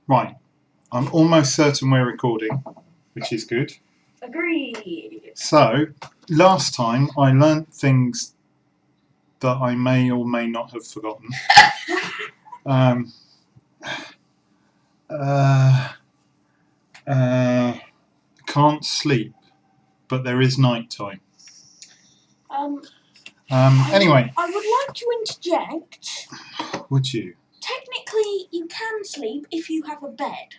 Right, I'm almost certain we're recording, which is good. Agreed. So, last time I learnt things that I may or may not have forgotten. Can't sleep, but there is night time. Anyway. I would like to interject. Would you? Technically, you can sleep if you have a bed.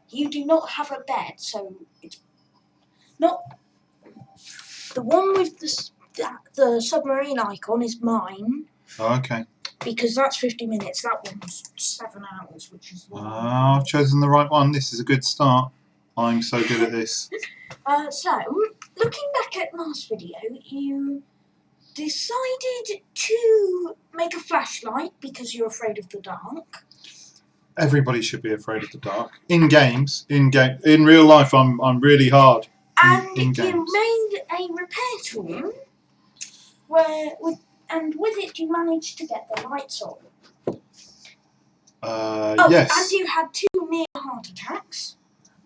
You do not have a bed, so it's not... The one with the submarine icon is mine. Oh, okay. Because that's 50 minutes. That one's 7 hours, which is... I've chosen the right one. This is a good start. I'm so good at this. So, looking back at last video, you decided to make a flashlight because you're afraid of the dark. Everybody should be afraid of the dark. In games, in real life, I'm really hard. And you made a repair tool with it you managed to get the lights on. Yes. And you had 2 near heart attacks.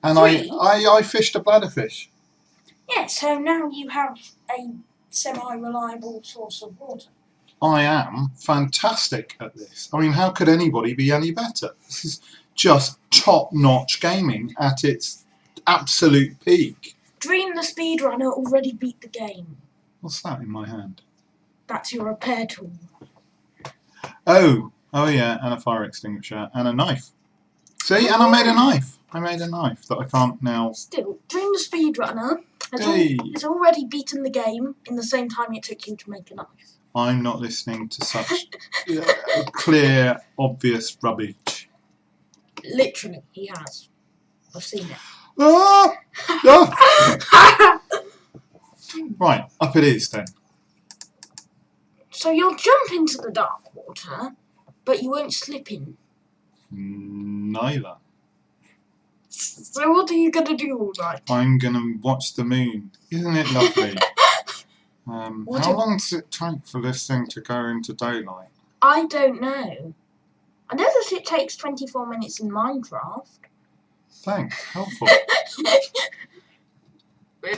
And I fished a bladderfish. Yeah, so now you have a semi-reliable source of water. I am fantastic at this. I mean, how could anybody be any better? This is just top-notch gaming at its absolute peak. Dream the speedrunner already beat the game. What's that in my hand? That's your repair tool. Oh yeah, and a fire extinguisher and a knife. See, and I made a knife. I made a knife that I can't now... Still, Dream the speedrunner has already beaten the game in the same time it took you to make a knife. I'm not listening to such clear, obvious rubbish. Literally, he has. I've seen it. Right, up it is then. So you'll jump into the dark water, but you won't slip in. Neither. So what are you going to do all night? I'm going to watch the moon. Isn't it lovely? How long does it take for this thing to go into daylight? I don't know. I know that it takes 24 minutes in Minecraft. Thanks, helpful.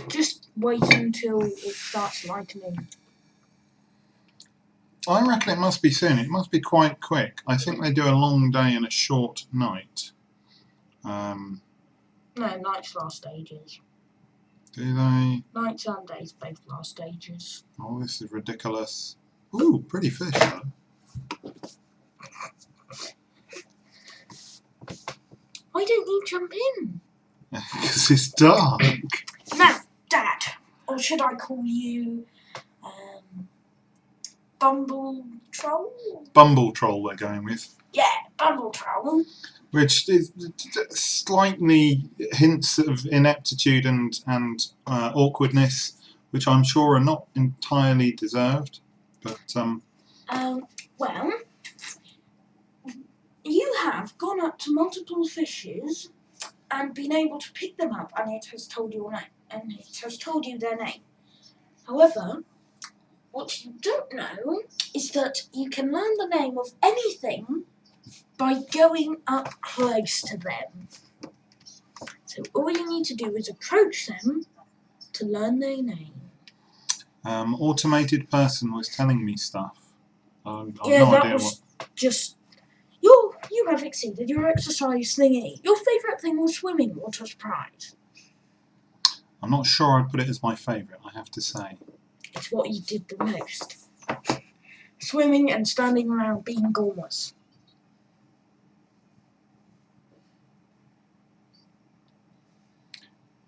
Just wait until it starts lightening. I reckon it must be soon. It must be quite quick. I think they do a long day and a short night. No, nights last ages. Do they? Nights and days both last ages. Oh, this is ridiculous. Ooh, pretty fish though. Why don't you jump in? Because it's dark. Now, Dad, or should I call you Bumble Troll? Bumble Troll we're going with. Yeah, Bumble Troll. Which is slightly hints of ineptitude and awkwardness, which I'm sure are not entirely deserved. But well, you have gone up to multiple fishes and been able to pick them up, and it has told you their name. However, what you don't know is that you can learn the name of anything by going up close to them. So all you need to do is approach them to learn their name. Automated person was telling me stuff. I've yeah, no that idea was what. Just you have exceeded your exercise thingy. Your favourite thing was swimming. What a surprise! I'm not sure I'd put it as my favourite. I have to say. It's what you did the most. Swimming and standing around being gormless.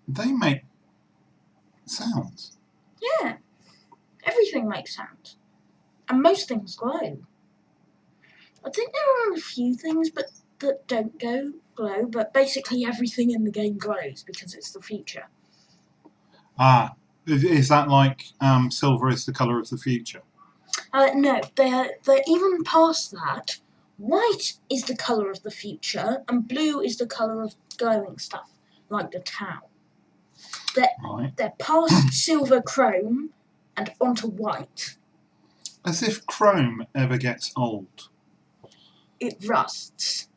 They make sounds. Yeah, everything makes sounds, and most things glow. I think there are a few things that don't glow, but basically everything in the game glows because it's the future. Ah, is that like silver is the colour of the future? No, they're even past that. White is the colour of the future, and blue is the colour of glowing stuff, like the town. They're past silver chrome and onto white. As if chrome ever gets old. It rusts.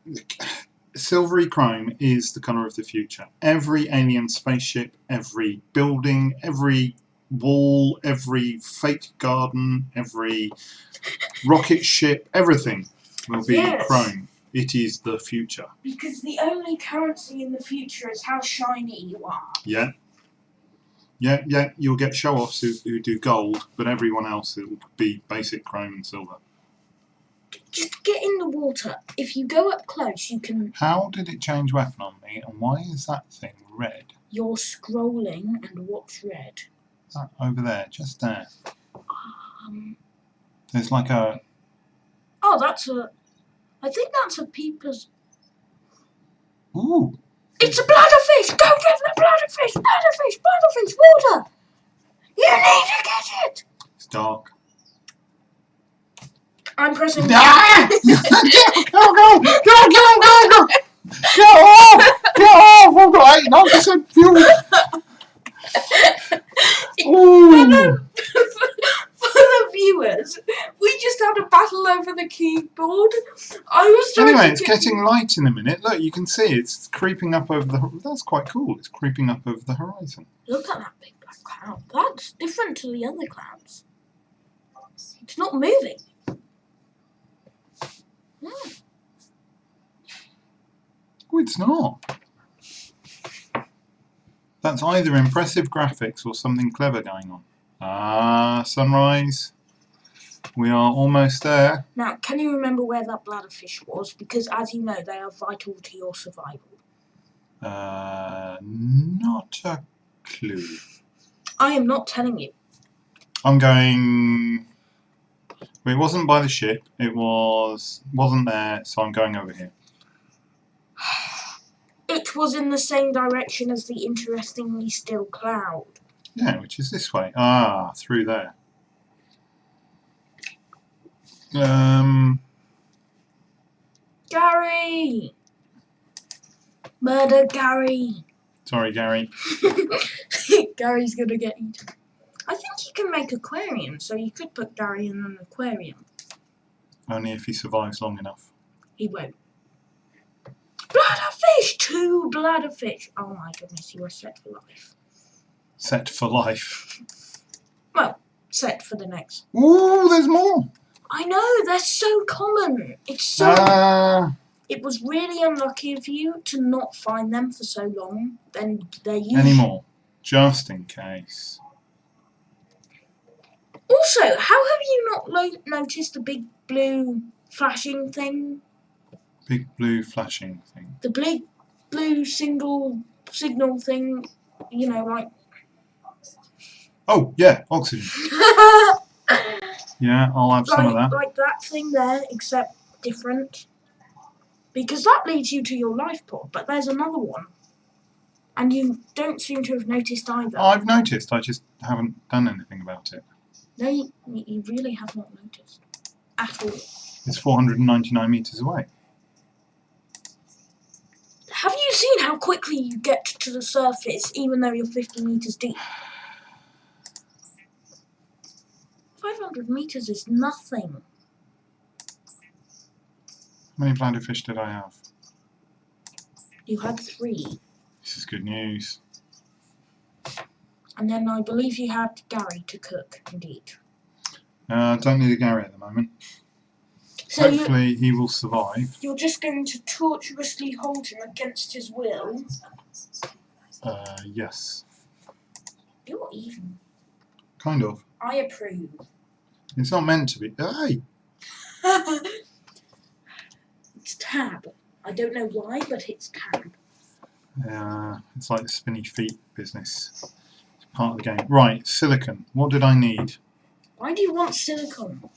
silvery chrome is the colour of the future. Every alien spaceship, every building, every wall, every fake garden, every rocket ship, everything will be Yes. chrome. It is the future. Because the only currency in the future is how shiny you are. Yeah. Yeah, you'll get show-offs who do gold, but everyone else will be basic chrome and silver. Just get in the water. If you go up close, you can... How did it change weapon on me, and why is that thing red? You're scrolling, and what's red? That over there, just there. Um... There's like a... Oh, that's a... I think that's a peeper's... Ooh! It's a bladderfish! Go get the bladderfish! Bladderfish! Bladderfish! Water! You need to get it! It's dark. I'm pressing... Ah! Go! Get off! I've got 89% fuel! Ooh! For the viewers, we just had a battle over the keyboard. I was trying Anyway, to it's getting light in a minute. Look, you can see it's creeping up over the... That's quite cool. It's creeping up over the horizon. Look at that big black cloud. That's different to the other clouds. It's not moving. Oh, it's not. That's either impressive graphics or something clever going on. Ah, sunrise. We are almost there. Now, can you remember where that bladderfish was? Because, as you know, they are vital to your survival. Not a clue. I am not telling you. I'm going... It wasn't by the ship. It wasn't there, so I'm going over here. It was in the same direction as the interestingly still cloud. Yeah, which is this way. Ah, through there. Gary! Murder Gary! Sorry, Gary. Gary's gonna get eaten. I think you can make aquariums, so you could put Gary in an aquarium. Only if he survives long enough. He won't. Bladderfish! 2 bladderfish! Oh my goodness, you are set for life. Set for life. Well, set for the next. Ooh, there's more! I know, they're so common. It's so... It was really unlucky of you to not find them for so long. Then they're usually... Any more? Just in case. Also, how have you not noticed the big blue flashing thing? Big blue flashing thing. The big blue signal thing, you know, like... Oh, yeah, oxygen. Yeah, I'll have some of that. Like that thing there, except different. Because that leads you to your life pod, but there's another one. And you don't seem to have noticed either. I've noticed, I just haven't done anything about it. No, you really have not noticed. At all. It's 499 metres away. Have you seen how quickly you get to the surface, even though you're 50 metres deep? 500 metres is nothing. How many bladderfish did I have? You had 3. This is good news. And then I believe you had Gary to cook and eat. Don't need a Gary at the moment. So hopefully he will survive. You're just going to tortuously hold him against his will? Yes. You're even. Kind of. I approve. It's not meant to be. Hey! It's tab. I don't know why, but it's tab. It's like the spinny feet business. It's part of the game. Right, silicon. What did I need? Why do you want silicon?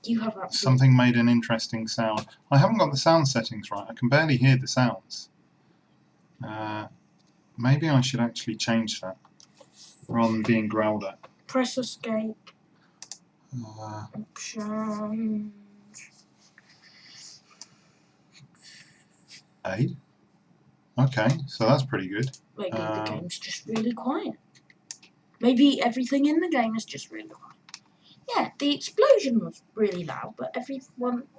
You have that. Something made an interesting sound. I haven't got the sound settings right. I can barely hear the sounds. Maybe I should actually change that rather than being growled at. Press escape. Options. A. Okay, so that's pretty good. Maybe the game's just really quiet. Maybe everything in the game is just really quiet. Yeah, the explosion was really loud, but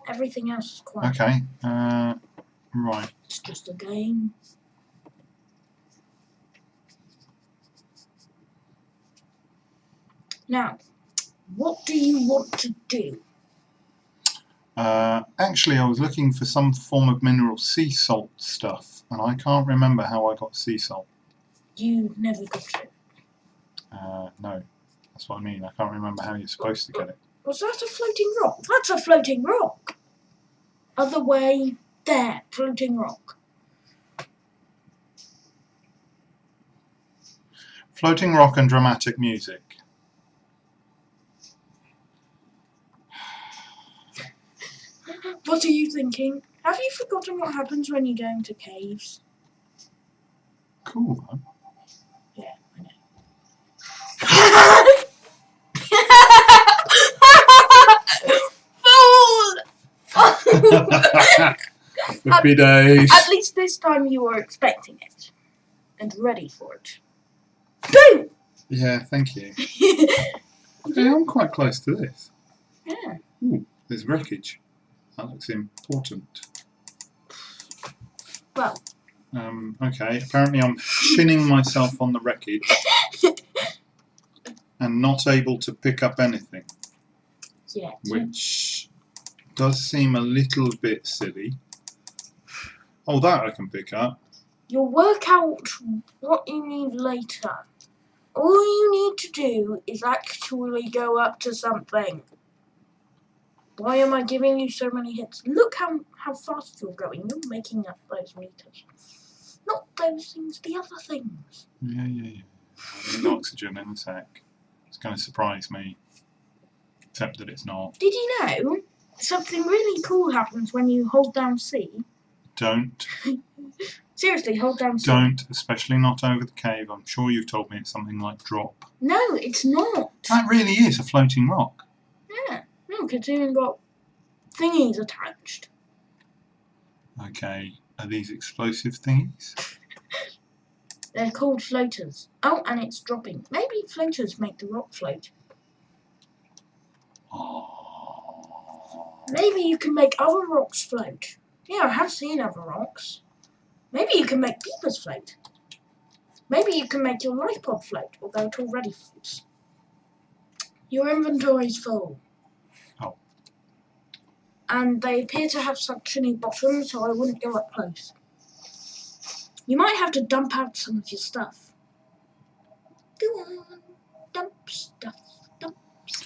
everything else is quiet. Okay. Right. It's just a game. Now, what do you want to do? Actually, I was looking for some form of mineral sea salt stuff, and I can't remember how I got sea salt. You never got it. No, that's what I mean. I can't remember how you're supposed to get it. Was that a floating rock? That's a floating rock. Other way, there, floating rock. Floating rock and dramatic music. What are you thinking? Have you forgotten what happens when you go into caves? Cool, huh? Yeah, I know. Happy days. At least this time you were expecting it and ready for it. Boom! Yeah, thank you. Yeah, I'm quite close to this. Yeah. Ooh, there's wreckage. That looks important. Well. Okay, apparently I'm shinning myself on the wreckage and not able to pick up anything. Yeah. Which does seem a little bit silly. Oh, that I can pick up. You'll work out what you need later. All you need to do is actually go up to something. Why am I giving you so many hits? Look how fast you're going. You're making up those meters. Not those things, the other things. Yeah. I need oxygen in a sec. It's going to surprise me. Except that it's not. Did you know something really cool happens when you hold down C? Don't. Seriously, hold down C. Don't, especially not over the cave. I'm sure you've told me it's something like drop. No, it's not. That really is a floating rock. Yeah. Look, it's even got thingies attached. Okay, are these explosive thingies? They're called floaters. Oh, and it's dropping. Maybe floaters make the rock float. Oh. Maybe you can make other rocks float. Yeah, I have seen other rocks. Maybe you can make beavers float. Maybe you can make your life pod float, although it already floats. Your inventory's full. Oh. And they appear to have suctiony bottoms, so I wouldn't go up close. You might have to dump out some of your stuff. Go on, dump stuff.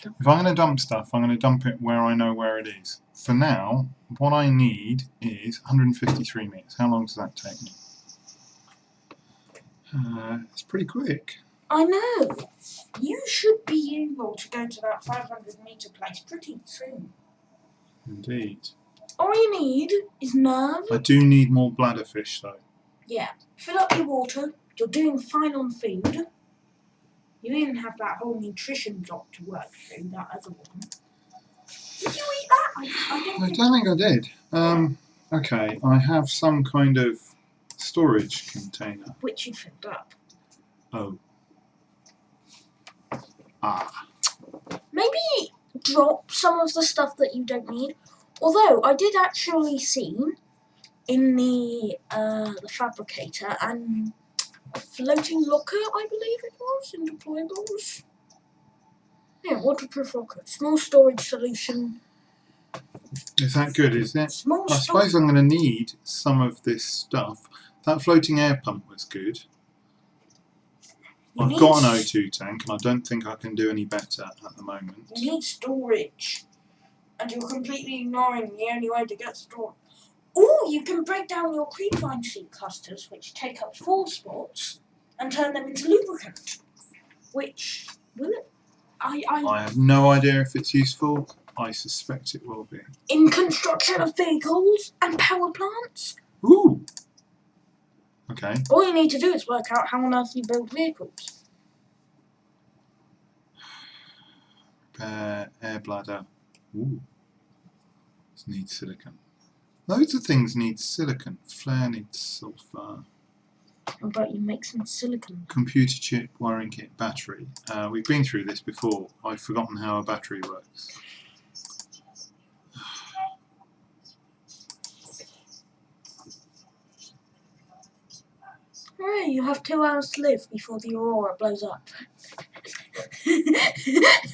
If I'm going to dump stuff, I'm going to dump it where I know where it is. For now, what I need is 153 meters. How long does that take me? It's pretty quick. I know. You should be able to go to that 500-meter place pretty soon. Indeed. All you need is nerve. I do need more bladderfish, though. Yeah. Fill up your water. You're doing fine on food. You even have that whole nutrition block to work through, that other one. Did you eat that? I don't think I did. Okay, I have some kind of storage container. Which you filled up. Oh. Maybe drop some of the stuff that you don't need. Although I did actually see in the fabricator and a floating locker, I believe it was, in deployables. Yeah, waterproof locker. Small storage solution. Is that good, is it? Small I suppose I'm going to need some of this stuff. That floating air pump was good. I've got an O2 tank, and I don't think I can do any better at the moment. You need storage. And you're completely ignoring the only way to get storage. Or you can break down your creepvine seed clusters, which take up 4 spots, and turn them into lubricant. Which will it? I have no idea if it's useful. I suspect it will be. In construction of vehicles and power plants. Ooh! Okay. All you need to do is work out how on earth you build vehicles. Air bladder. Ooh. This needs silicon. Loads of things need silicon. Flare needs sulfur. How about you make some silicone? Computer chip, wiring kit, battery. We've been through this before. I've forgotten how a battery works. Hey, you have 2 hours to live before the aurora blows up. It's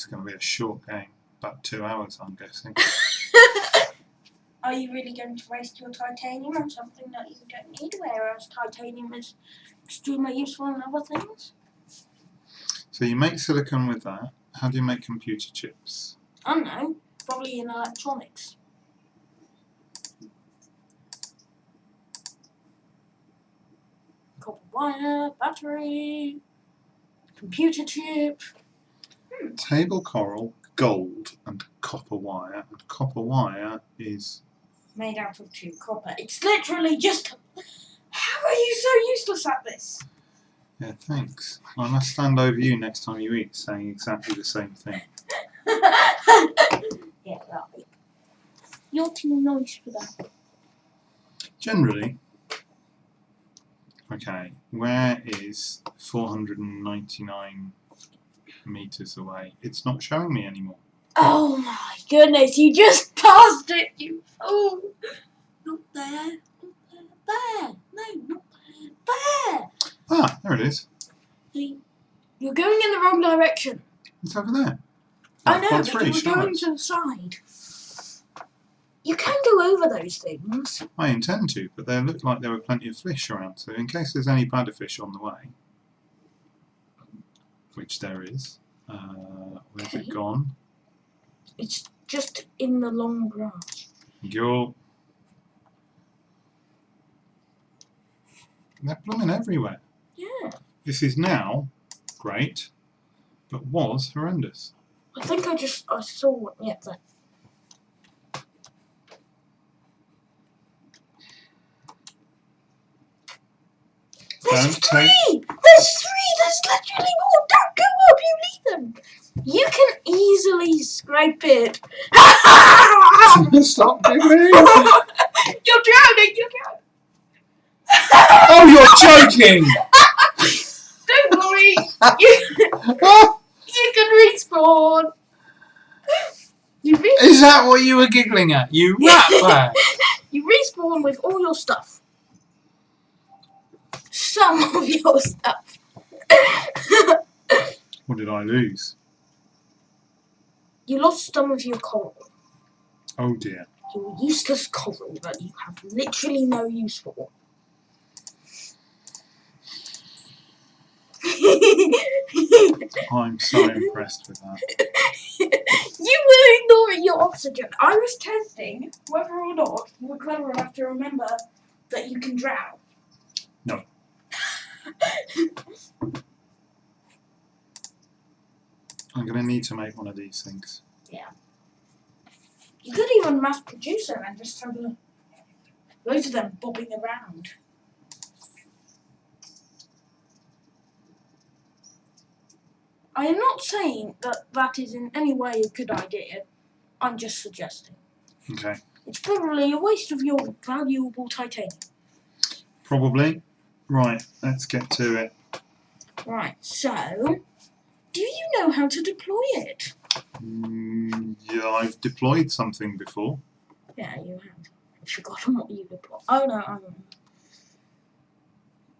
going to be a short game. About 2 hours, I'm guessing. Are you really going to waste your titanium on something that you don't need, whereas titanium is extremely useful in other things? So you make silicon with that. How do you make computer chips? I don't know. Probably in electronics. Copper wire, battery, computer chip. Table coral, gold, and copper wire. And copper wire is... Made out of 2 copper. It's literally just... How are you so useless at this? Yeah, thanks. I must stand over you next time you eat, saying exactly the same thing. Yeah, right. You're too nice for that. Generally... Okay, where is 499 meters away? It's not showing me anymore. Oh my goodness, you just passed it, you fool! Not there, not there, there! No, not there, there! Ah, there it is. You're going in the wrong direction. It's over there. I know, 5.3, but you were going to the side. You can go over those things. I intend to, but there looked like there were plenty of fish around, so in case there's any bladderfish on the way, which there is, where's it gone? It's just in the long grass. Go. They're blooming everywhere. Yeah. This is now great, but was horrendous. I think I saw one. Yeah, there. There's 3! There's 3! There's literally more! Don't go up, you leave them! You can easily scrape it. Stop giggling! You're drowning, you're drowning! Oh, you're joking! Don't worry! You can respawn! Is that what you were giggling at, you ratbag? You respawn with all your stuff. Some of your stuff. What did I lose? You lost some of your coral. Oh dear. Your useless coral that you have literally no use for. I'm so impressed with that. You were ignoring your oxygen. I was testing whether or not you were clever enough to remember that you can drown. No. I'm going to need to make one of these things. Yeah. You could even mass produce them and just have loads of them bobbing around. I am not saying that that is in any way a good idea. I'm just suggesting. Okay. It's probably a waste of your valuable titanium. Probably. Right, let's get to it. Right, so, do you know how to deploy it? Yeah, I've deployed something before. Yeah, you have. I've forgotten what you deployed. Oh no, I remember.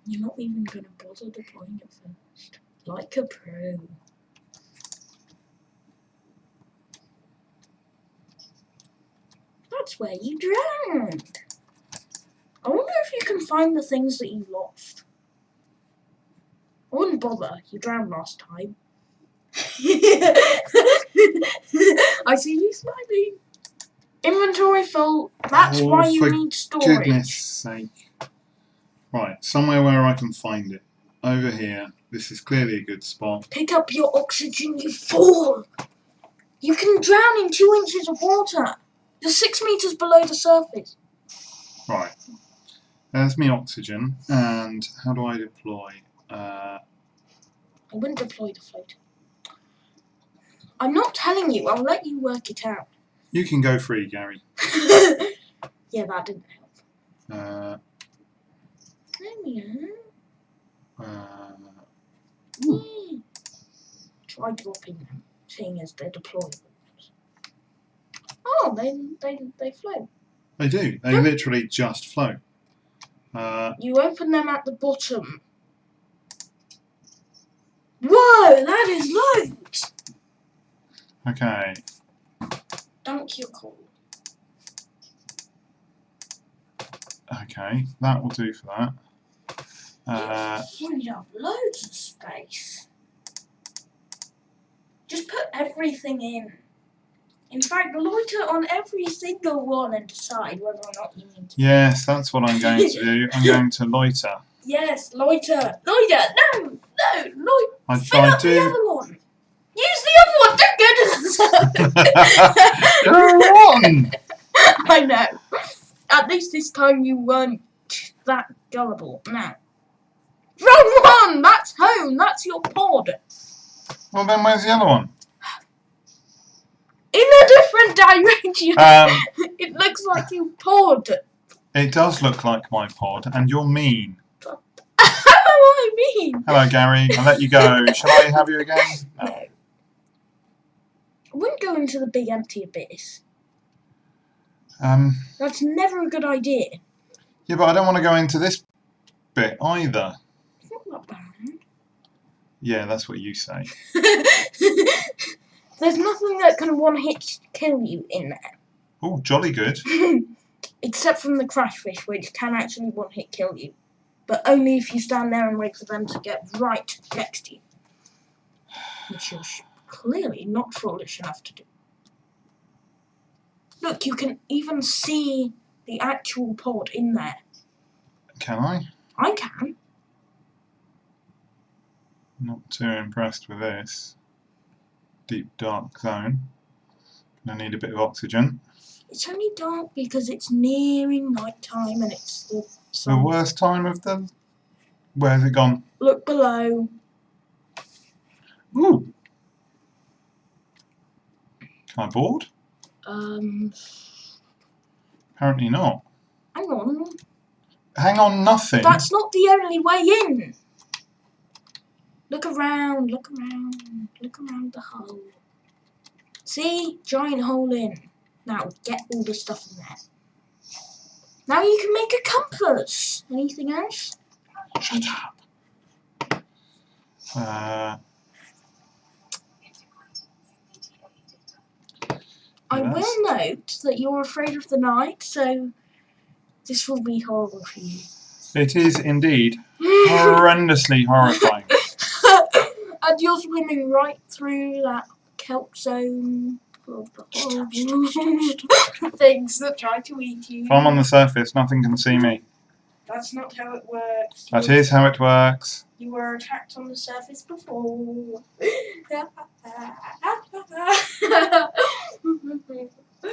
You're not even going to bother deploying it first. Like a pro. That's where you drowned. I wonder if you can find the things that you lost. I wouldn't bother. You drowned last time. I see you smiling. Inventory full. That's why you need storage. Goodness sake. Right, somewhere where I can find it. Over here. This is clearly a good spot. Pick up your oxygen, you fool! You can drown in 2 inches of water. You're 6 meters below the surface. Right. There's me oxygen. And how do I deploy? I wouldn't deploy the float. I'm not telling you. I'll let you work it out. You can go free, Gary. Yeah, that didn't help. Uh, There we are. Try dropping them, seeing as they're deployables. Oh, they float. They do. They literally just float. You open them at the bottom. Whoa, that is loads! Okay. Dunk your call. Okay, that will do for that. You freed up loads of space. Just put everything in. In fact, loiter on every single one and decide whether or not you need to. Yes, that's what I'm going to do. I'm going to loiter. Yes, loiter. Loiter! No! Loiter! Fill I up do. the other one! Use the other one! Don't go to the You're wrong! I know. At least this time you weren't that gullible. Now. Wrong one! That's home! That's your pod! Well, then where's the other one? In a different direction! It looks like your pod. It does look like my pod, and you're mean. I mean? Hello, Gary. I'll let you go. Shall I have you again? No. I wouldn't go into the big empty abyss. That's never a good idea. Yeah, but I don't want to go into this bit either. It's not that bad. Yeah, that's what you say. There's nothing that can one-hit kill you in there. Oh, jolly good. Except from the crashfish, which can actually one-hit kill you. But only if you stand there and wait for them to get right next to you. Which you're clearly not foolish enough to do. Look, you can even see the actual pod in there. Can I? I can. Not too impressed with this. Deep, dark zone. I need a bit of oxygen. It's only dark because it's nearing night time and it's the sun. The worst time of the... Where's it gone? Look below. Ooh. Can I board? Apparently not. Hang on. Hang on, nothing. That's not the only way in. Look around, look around, look around the hole. See? Giant hole in. Now, get all the stuff in there. Now you can make a compass. Anything else? Shut up. I will note that you're afraid of the night, so this will be horrible for you. It is indeed horrendously horrifying. And you're swimming right through that kelp zone of the horrible things that try to eat you. If I'm on the surface, nothing can see me. That's not how it works. That is how it works. You were attacked on the surface before.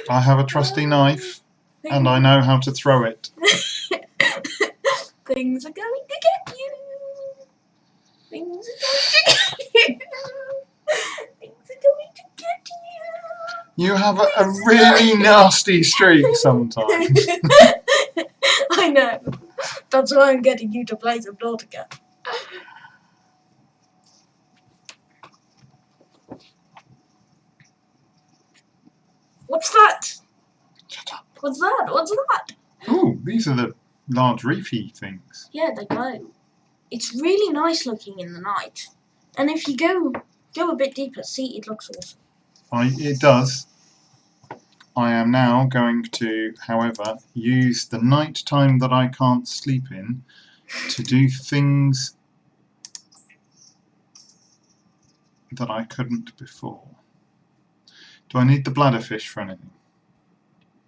I have a trusty knife, and I know how to throw it. Things are going to get you. Things are going to get you. Things are going to get you. You have a really nasty streak sometimes. I know. That's why I'm getting you to play some Nautica. What's that? Shut up. What's that? What's that? Ooh, these are the large reefy things. Yeah, they glow. It's really nice looking in the night. And if you go a bit deeper, see, it looks awesome. It does. I am now going to, however, use the night time that I can't sleep in to do things that I couldn't before. Do I need the bladderfish for anything?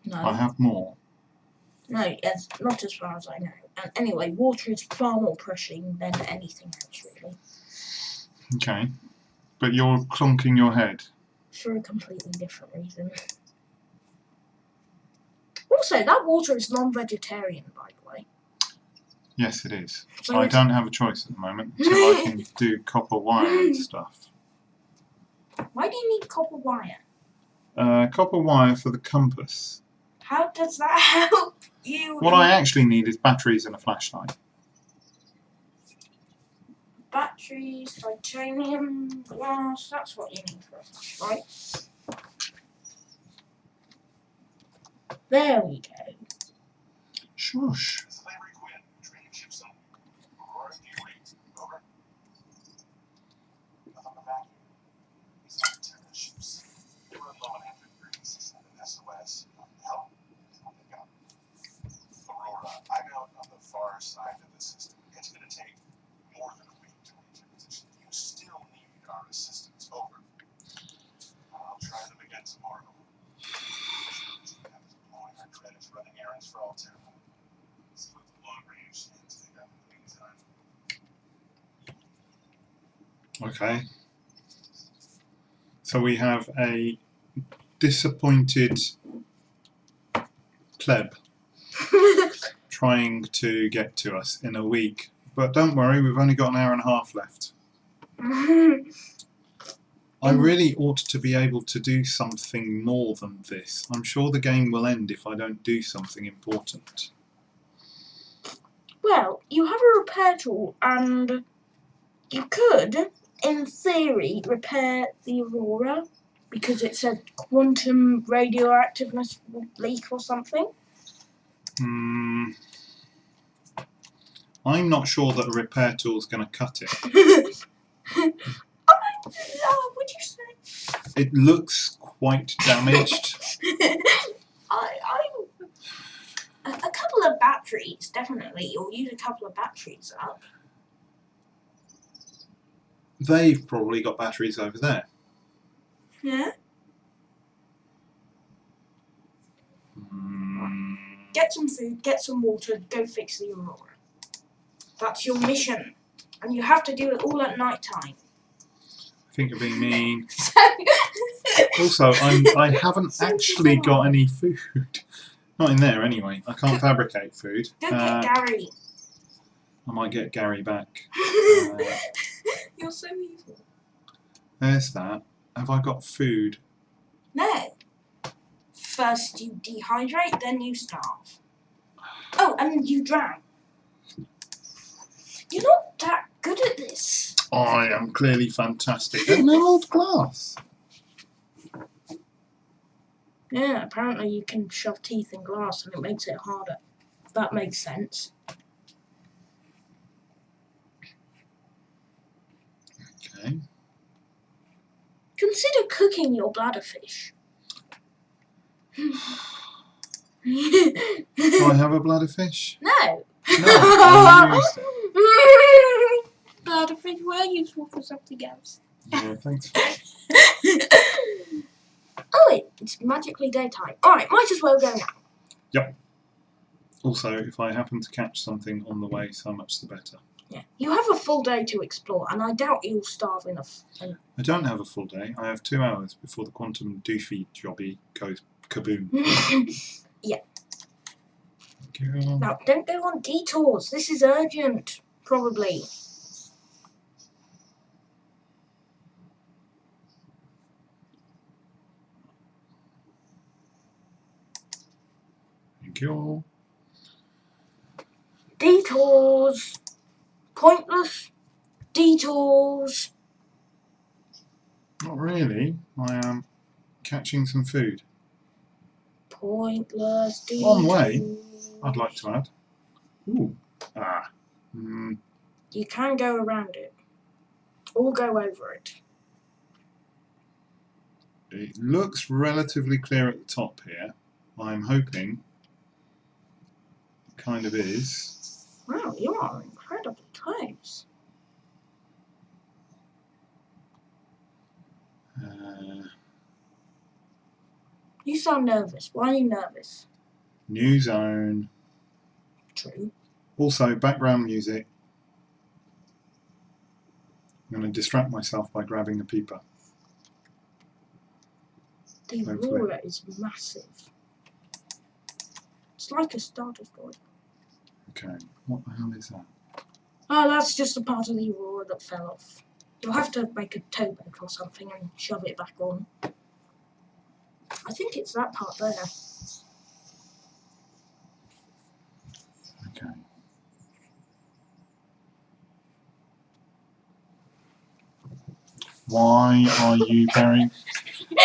No. I have more. No, not as far as I know. And anyway, water is far more pressing than anything else, really. Okay. But you're clunking your head. For a completely different reason. Also, that water is non-vegetarian, by the way. Yes, it is. So I don't have a choice at the moment until I can do copper wire and stuff. Why do you need copper wire? Copper wire for the compass. How does that help you? What I actually need is batteries and a flashlight. Batteries, titanium, glass, that's what you need for a flashlight. There we go. Shush. Side of the system. It's going to take more than a week to reach your position. You still need our assistance. Over. I'll try them again tomorrow. Deploying our credits, running errands for all 10. See what the long range things they got in the meantime. Okay. So we have a disappointed pleb trying to get to us in a week. But don't worry, we've only got an hour and a half left. I really ought to be able to do something more than this. I'm sure the game will end if I don't do something important. Well, you have a repair tool, and you could, in theory, repair the Aurora because it's a quantum radioactiveness leak or something. I'm not sure that a repair tool is going to cut it. Would you say? It looks quite damaged. A couple of batteries, definitely. You'll use a couple of batteries up. They've probably got batteries over there. Yeah? Get some food, get some water, go fix the Aurora. That's your mission. And you have to do it all at night time. I think you're being mean. Also, I haven't actually got any food. Not in there anyway. I can't fabricate food. Go get Gary. I might get Gary back. You're so evil. There's that. Have I got food? No. First you dehydrate, then you starve. Oh, and you drown. You're not that good at this. I am clearly fantastic. An old glass. Yeah, apparently you can shove teeth in glass and it makes it harder. That makes sense. Okay. Consider cooking your bladderfish. Do I have a bladderfish? No. No, I used it. Bladderfish were useful for something else. Yeah, thanks. Oh, it's magically daytime. Alright, might as well go now. Yep. Also, if I happen to catch something on the way, so much the better. Yeah. You have a full day to explore, and I doubt you'll starve enough. I don't have a full day. I have 2 hours before the quantum doofy jobby goes kaboom. Yeah. Girl. Now, don't go on detours. This is urgent, probably. Thank you. Detours. Pointless detours. Not really. I am catching some food. Pointless detours. One way, I'd like to add. Ooh. Ah. You can go around it. Or go over it. It looks relatively clear at the top here. I'm hoping it kind of is. Wow, you are incredibly close. You sound nervous. Why are you nervous? New zone. True. Also, background music. I'm going to distract myself by grabbing a peeper. The Hopefully. Aurora is massive. It's like a Star Destroyer. Okay, what the hell is that? Oh, that's just a part of the Aurora that fell off. You'll have to make a tow boat or something and shove it back on. I think it's that part there. Why are you burying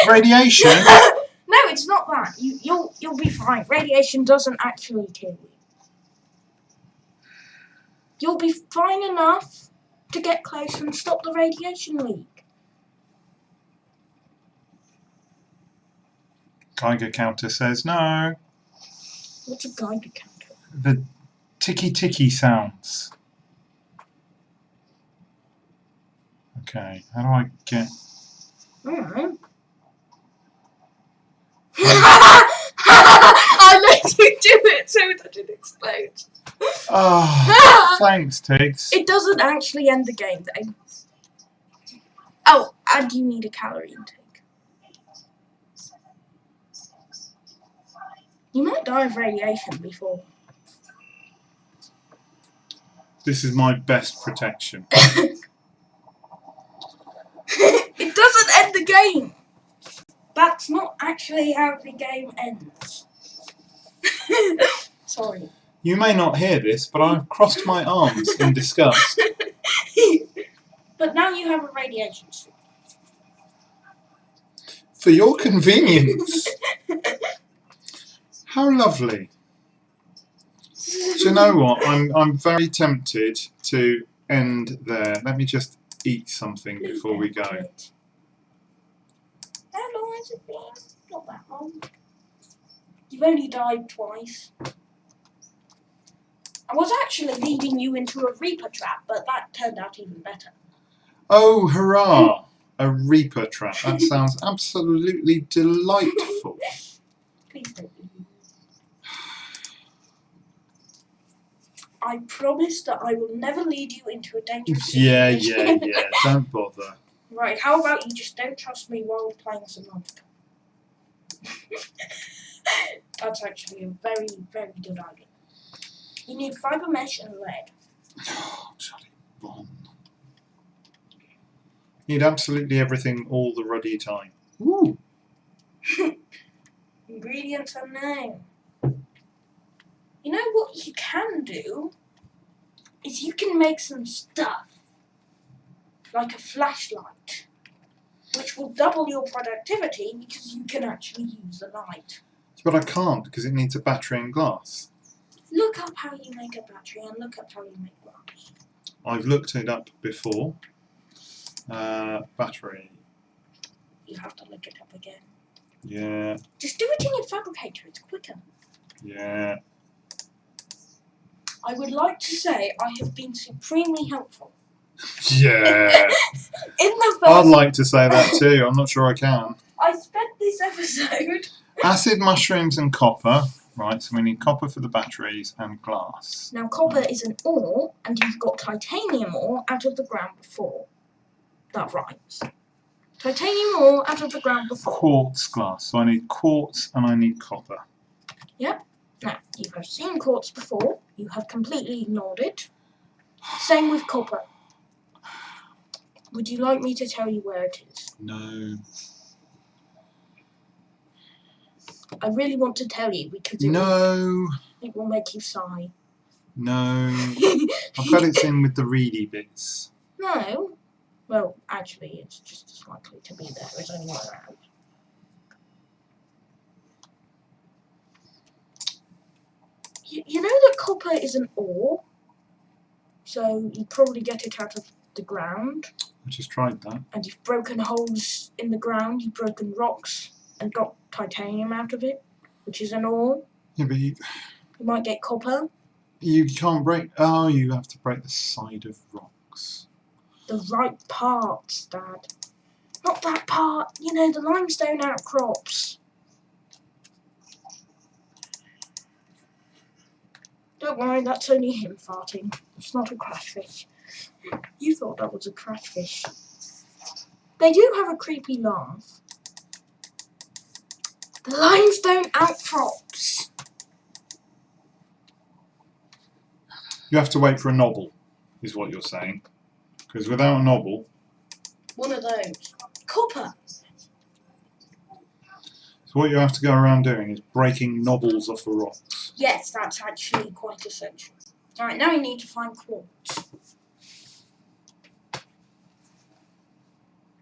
radiation? No, it's not that. You'll be fine. Radiation doesn't actually kill you. You'll be fine enough to get close and stop the radiation leak. Geiger counter says no. What's a Geiger counter? The ticky sounds. Okay, how do I get... I let you do it so that it explodes. Oh, thanks, Tiggs. It doesn't actually end the game, though. Oh, and you need a calorie intake. You might die of radiation before. This is my best protection. It doesn't end the game. That's not actually how the game ends. Sorry. You may not hear this, but I've crossed my arms in disgust. But now you have a radiation suit. For your convenience. How lovely. Do you know what? I'm very tempted to end there. Let me just eat something before we go. How long has it been? Not that long. You've only died twice. I was actually leading you into a Reaper trap, but that turned out even better. Oh, hurrah! A Reaper trap. That sounds absolutely delightful. Please don't leave me. I promise that I will never lead you into a dangerous situation. Yeah. Don't bother. Right, how about you just don't trust me while playing some Monica? That's actually a very, very good idea. You need fibre mesh and lead. Oh, bloody bomb. Need absolutely everything all the ruddy time. Ooh. Ingredients unknown. You know what you can do? Is you can make some stuff. Like a flashlight. Which will double your productivity because you can actually use the light. But I can't because it needs a battery and glass. Look up how you make a battery and look up how you make glass. I've looked it up before. Battery. You have to look it up again. Yeah. Just do it in your fabricator, it's quicker. Yeah. I would like to say I have been supremely helpful. Yeah. In the first... I'd like to say that too. I'm not sure I can. I spent this episode... Acid, mushrooms and copper. Right, so we need copper for the batteries and glass. Now copper is an ore, and you've got titanium ore out of the ground before. That rhymes. Titanium ore out of the ground before. Quartz glass. So I need quartz and I need copper. Yep. Now, you have seen quartz before. You have completely ignored it. Same with copper. Would you like me to tell you where it is? No. I really want to tell you because it will make you sigh. No. I bet it's in with the reedy bits. No. Well, actually, it's just as likely to be there as anywhere else. You know that copper is an ore? So you probably get it out of the ground. I just tried that. And you've broken holes in the ground, you've broken rocks and got titanium out of it, which is an ore. Yeah, but you might get copper. You can't break... Oh, you have to break the side of rocks. The right parts, Dad. Not that part. You know, the limestone outcrops. Don't worry, that's only him farting. It's not a crash-fish. You thought that was a crash-fish. They do have a creepy laugh. The limestone outcrops. You have to wait for a nobble, is what you're saying. Because without a nobble... One of those. Copper. So what you have to go around doing is breaking nobbles off the rocks. Yes, that's actually quite essential. Alright, now you need to find quartz.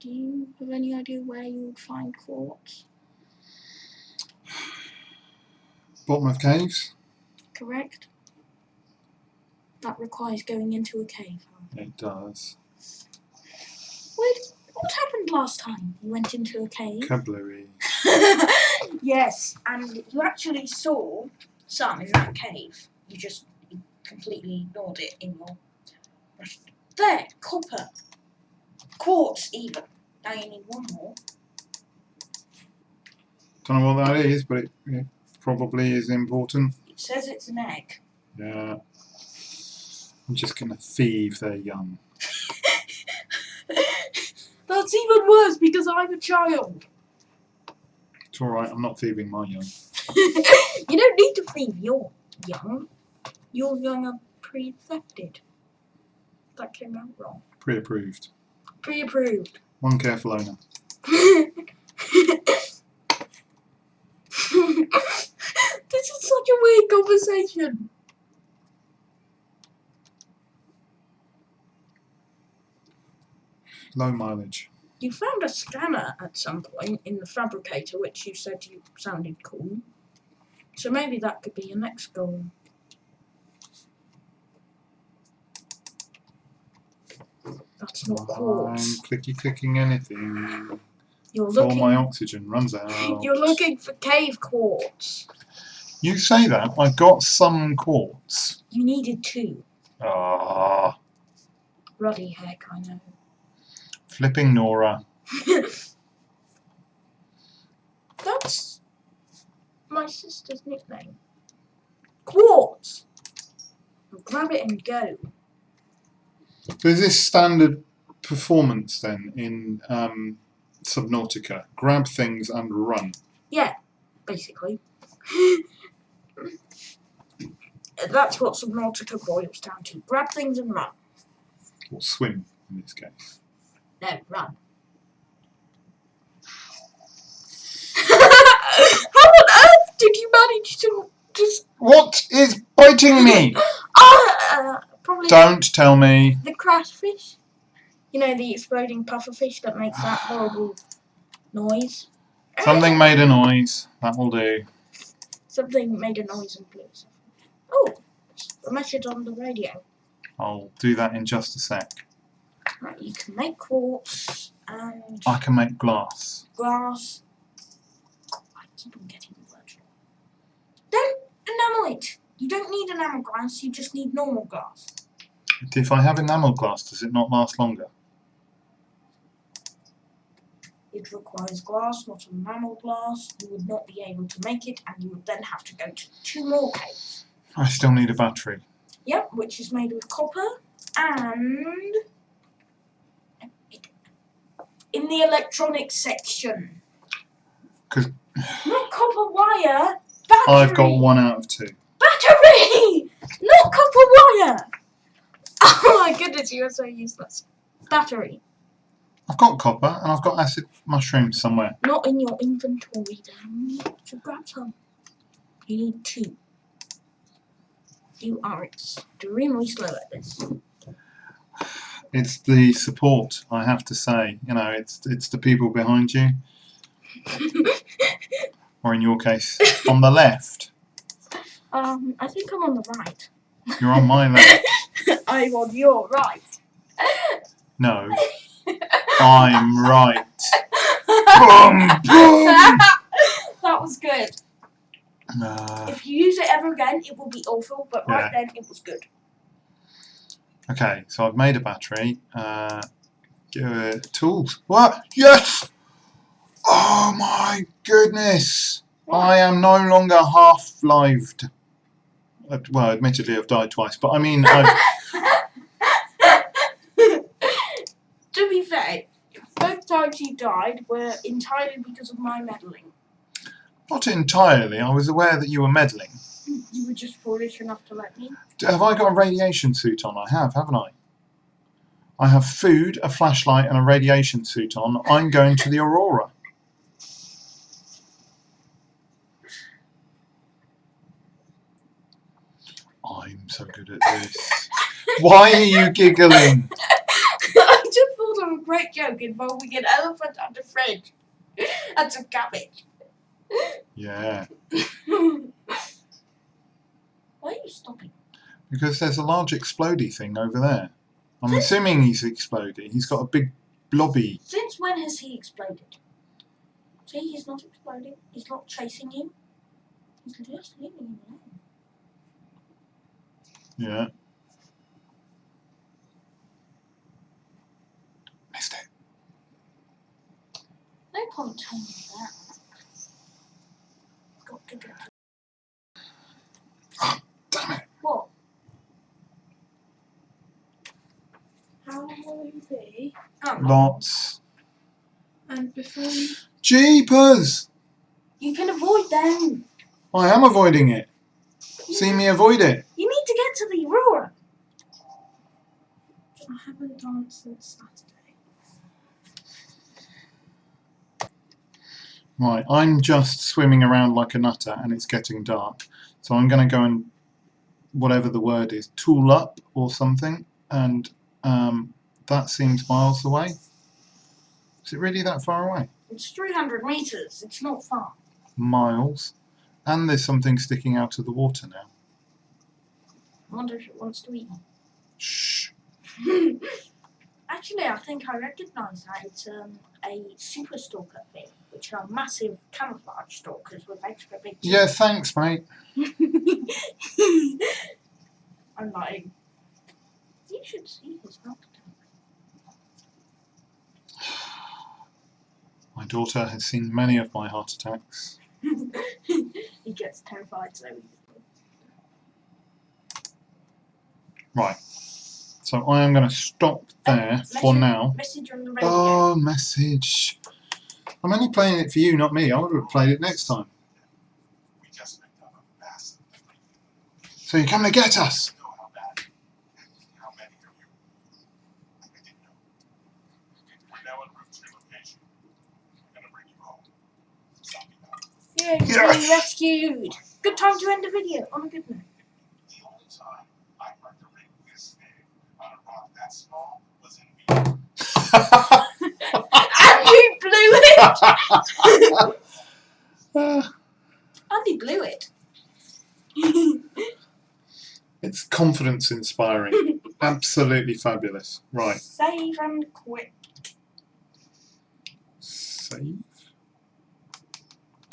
Do you have any idea where you would find quartz? Bottom of caves? Correct. That requires going into a cave. It does. What happened last time you went into a cave? Kablooey. Yes, and you actually saw some in that cave. You completely ignored it in your rush. There, copper. Quartz even. Now you need one more. Don't know what that is, but it probably is important. It says it's an egg. Yeah. I'm just going to thieve their young. That's even worse because I'm a child. It's alright, I'm not thieving my young. You don't need to thieve your young. Your young are pre-infected. That came out wrong. Pre-approved. Pre-approved. One careful owner. This is such a weird conversation. Low mileage. You found a scanner at some point in the fabricator, which you said you sounded cool. So maybe that could be your next goal. That's not quartz. I'm clicking anything. You're Before looking. my oxygen runs out. You're looking for cave quartz. You say that, I got some quartz. You needed 2. Ah, Ruddy heck, I know. flipping Nora. That's my sister's nickname. Quartz. Grab it and go. So is this standard performance then in Subnautica? Grab things and run. Yeah, basically. That's what Subnautica boils down to. Grab things and run. Or swim, in this case. No, run. How on earth did you manage to just... What is biting me? Probably Don't tell me. the crayfish. You know, the exploding pufferfish that makes that horrible noise. Something made a noise. That will do. Something made a noise and blew itself. Oh, a message on the radio. I'll do that in just a sec. Right, you can make quartz and I can make glass. glass. I keep on getting the words wrong. Don't enamel it. You don't need enamel glass, you just need normal glass. If I have enamel glass, does it not last longer? It requires glass, not enamel glass. You would not be able to make it, and you would then have to go to 2 more caves. I still need a battery. Yep, which is made with copper and in the electronics section. 'Cause not copper wire. Battery. I've got 1 out of 2. Battery, not copper wire. Oh my goodness, you are so useless. Battery. I've got copper and I've got acid mushrooms somewhere. Not in your inventory then. So grab some. You need 2. You are extremely slow at this. It's the support, I have to say. You know, it's the people behind you. Or in your case, on the left. I think I'm on the right. You're on my left. I'm on your right. No. I'm right. Boom, boom. That was good. If you use it ever again, it will be awful, but right then it was good. Okay, so I've made a battery. Tools. What? Yes! Oh my goodness! I am no longer half-lived. Well, admittedly, I've died twice, but I mean, To be fair, both times you died were entirely because of my meddling. not entirely. I was aware that you were meddling. You were just foolish enough to let me. Have I got a radiation suit on? I have, haven't I? I have food, a flashlight, and a radiation suit on. I'm going to the Aurora. I'm so good at this. Why are you giggling? I just thought of a great joke. joke involving an elephant and a fridge and some cabbage. Yeah. Why are you stopping? Because there's a large explodey thing over there. I'm assuming he's exploded. He's got a big blobby. Since when has he exploded? See, he's not exploding. He's not chasing you. He's just leaving you alone. Yeah. Missed it. No point telling me that. Got to get. Damn it. What? How will you be? Oh, Lots. And before you... Jeepers! you can avoid them. I am avoiding it. See me avoid it. You need to get to the Aurora. I haven't danced since Saturday. Right, I'm just swimming around like a nutter and it's getting dark. So I'm going to go and, whatever the word is, tool up or something. And that seems miles away. Is it really that far away? It's 300 meters. It's not far. Miles. And there's something sticking out of the water now. I wonder if it wants to eat Shh. me. Actually, I think I recognise that. It's a super stalker thing, which are massive camouflage stalkers with extra big teeth. Yeah, thanks, mate. I'm lying. You should see his heart My daughter has seen many of my heart attacks. attack. He gets terrified so easily. Right. So I am going to stop there for now. Message on the radio. Oh, message. I'm only playing it for you, not me. I would have played it next time. We just picked up a massive. So you're coming to get us? Know how bad? How many of you? I didn't know. We're now en route to your location. We're gonna bring you home. Zombie out. Yeah, you've Yes. been rescued. Good time to end the video on a good note. The only time I worked a rig this big on a rock that small was in B. And you blew it! Andy blew it. It's confidence inspiring. Absolutely fabulous. Right. Save and quit. Save.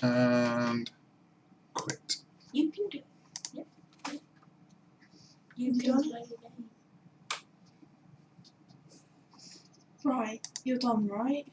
And quit. You can do it. Yep. You You can done? play the game. Right, you're done, right?